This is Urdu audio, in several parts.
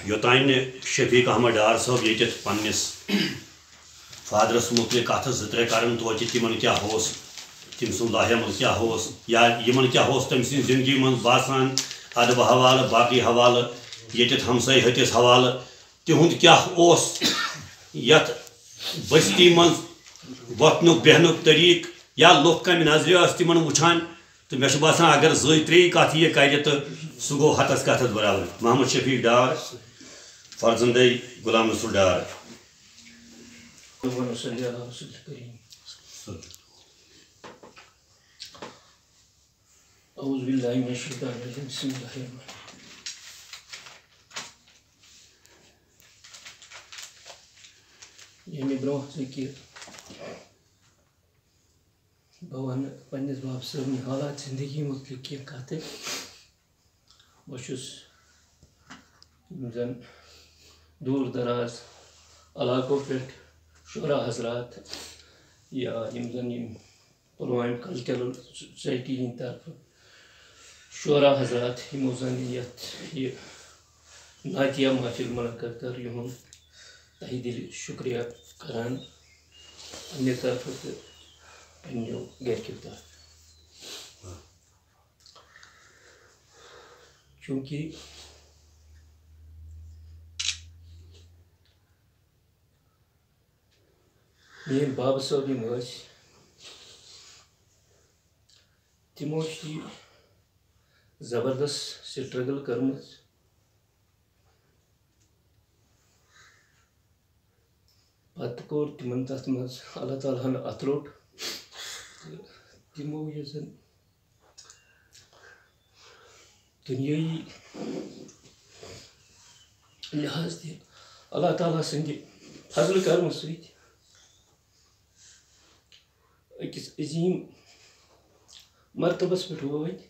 یوتان شفیق احمد ڈار صاحب یہ پنس فادرس متعلق کت زٕ ترٛےٚ کران توتہِ تمن کیا تم سن لاہہِ منٛز کیا یا یمن کیا تم سن زندگی من باسان ادب حوالہ باقی حوالہ یت ہمساے ہتس حوالہ تہند کیا یت بستی من وتنک بیہنک طریق یا لوک کم نظر تمن وچھان تو مے باسان اگر زٕ ترٛےٚ کت یہ کر تو سہ گو ہتس کتس برابر محمد شفیق ڈار فرزندے غلام رسول ڈار اعوذ باللہ من الشیطان الرجیم بسم اللہ الرحمن الرحیم ییٚمہِ برونٛہہ کہ بہٕ وَنہٕ پنٛنِس باب صٲبنہِ حالات زندگی متعلق کینٛہہ کتھٕ بہٕ چھُس یِم زن دوٗر دراز علاقو پٮ۪ٹھ شُرا حضرات یا یِم زن یِم پُلوامہِ کلچرل سوسایٹی ہِنٛدِ طرفہٕ شُرا حضرات یِمو زن یتھ یہِ نعتیہ محفل منعقد کٔر یِہُنٛد تہہِ دِلہِ شُکریہ کران پنٛنہِ طرفہٕ تہٕ پنٛنیو گرِکیو طرفہٕ چوٗنٛکہِ میٛٲنۍ بابہٕ صٲب یِم ٲسۍ تِمو چھِ یہِ زبردست سٹرگل کٔرمٕژ پتہٕ کوٚر تِمن تتھ منٛز اللہ تعالیٰ ہن اتھ روٚٹ تہٕ تِمو یُس زن دُنیٲیی لحاظ تہِ اللہ تعالیٰ سٕنٛدِ فضلہٕ کرمہٕ سۭتۍ أکِس عظیٖم مرتبس پٮ۪ٹھ وٲتۍ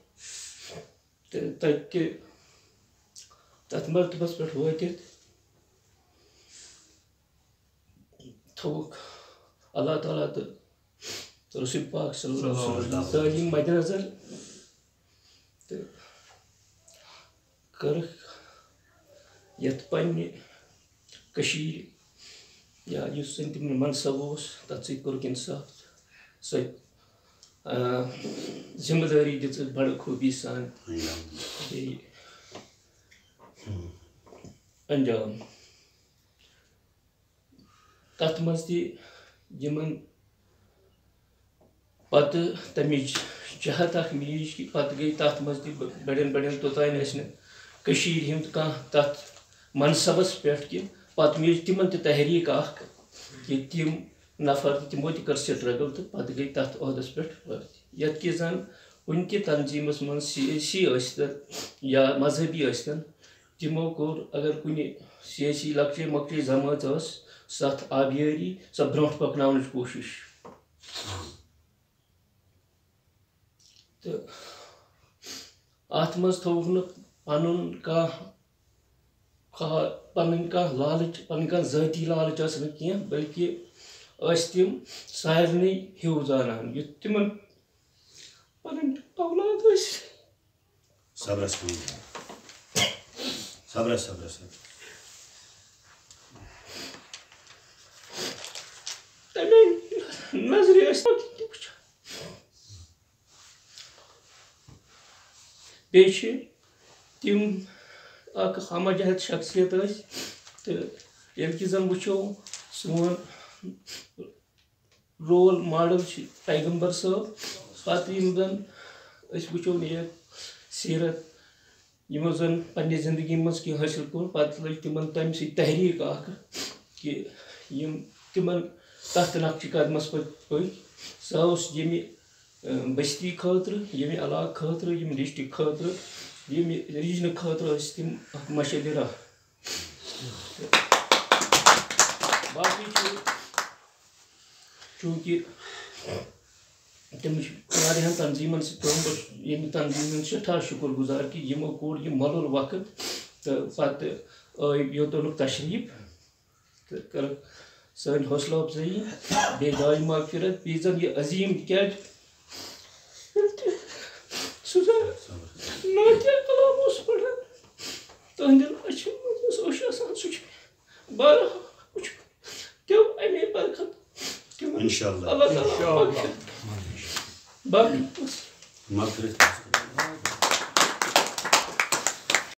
تہٕ تتھ مرتبس پٮ۪ٹھ وٲتِتھ تھوٚوُکھ اللہ تعالیٰ تہٕ رسول پاک صلی اللہ علیہ وسلم تعلیٖم مدِ نظر تہٕ کٔرٕکھ یتھ پننہِ کٔشیٖرِ یا یُس زن تِمن منصب اوس تتھ سۭتۍ کوٚرُکھ انصاف سۄ ذمہٕ دٲری دِژٕکھ بڑٕ خوٗبی سان بیٚیہِ انجام تتھ منٛز تہِ یِمن پتہٕ تمِچ چاہت اکھ میٖج کہِ پتہٕ گٔے تتھ منٛز تہِ بڑٮ۪ن بڑٮ۪ن توٚتانۍ ٲسۍ نہٕ کٔشیٖرِ ہُنٛد کانٛہہ تتھ منصبس پٮ۪ٹھ کہِ پتہٕ میٖج تِمن تہِ تحریٖک اکھ کہِ تِم نفر تہٕ تِمو تہِ کٔر سٹرگل تہٕ پتہٕ گٔے تتھ عہدس پٮ۪ٹھ وٲتۍ یتھ کہِ زن کُنہِ تہِ تنظیٖمس منٛز سیٲسی ٲسۍتن یا مذہبی ٲسۍتن تِمو کوٚر اگر کُنہِ سیٲسی لۄکچے مۄکچے جمٲژ ٲس ستھ آبیٲری سۄ برونٛٹھ پکناونٕچ کوٗشش تہٕ اتھ منٛز تھوٚوُکھ نہٕ پنُن پنٕنۍ کانٛہہ لالٕچ پنٕنۍ کانٛہہ ذٲتی لالٕچ ٲس نہٕ کینٛہہ بلکہِ ٲسۍ تِم سارنٕے ہیوٗ زانان یُتھ تِمن پنٕنۍ اولاد ٲسۍ تمے نظرِ ٲسۍ وٕچھان بیٚیہِ چھِ تِم اکھ ہمجہت شخصیت ٲسۍ تہٕ ییٚلہِ کہِ زن وٕچھو سون رول ماڈل چھِ پیغمبر صٲب پتہٕ یِم زن أسۍ وٕچھو نیک سیٖرت یِمو زن پننہِ زندگی منٛز کینٛہہ حٲصِل کوٚر پتہٕ لٔج تِمن تمہِ سۭتۍ تحریٖک اکھ کہِ یِم تِمن تتھ نقشہِ قدمس پٮ۪ٹھ پٔکۍ سۄ اوس ییٚمہِ بستی خٲطرٕ ییٚمہِ علاقہٕ خٲطرٕ ییٚمہِ ڈسٹرک خٲطرٕ ییٚمہِ ریجنہٕ خٲطرٕ ٲسۍ تِم اکھ مشعلہِ راہ باقٕے چھُ چوٗنٛکہِ تِم چھِ واریاہن تنظیٖمن سۭتۍ کٲم بہٕ ییٚمہِ تنظیٖم ہُنٛد سٮ۪ٹھاہ شُکر گُزار کہِ یِمو کوٚر یہِ مۄلُل وقت تہٕ پتہٕ آے یوٚتنُک تشریٖف تہٕ کٔرٕکھ سٲنۍ حوصلہٕ افضٲیی بیٚیہِ دعاے مغفرت بیٚیہِ زن یہِ عظیٖم تِکیٛازِ سُہ زن نعتیہ کلام اوس پران تہنٛدٮ۪ن أچھن منٛز اوس İnşallah. Allah Allah. Bak. Mağfiret.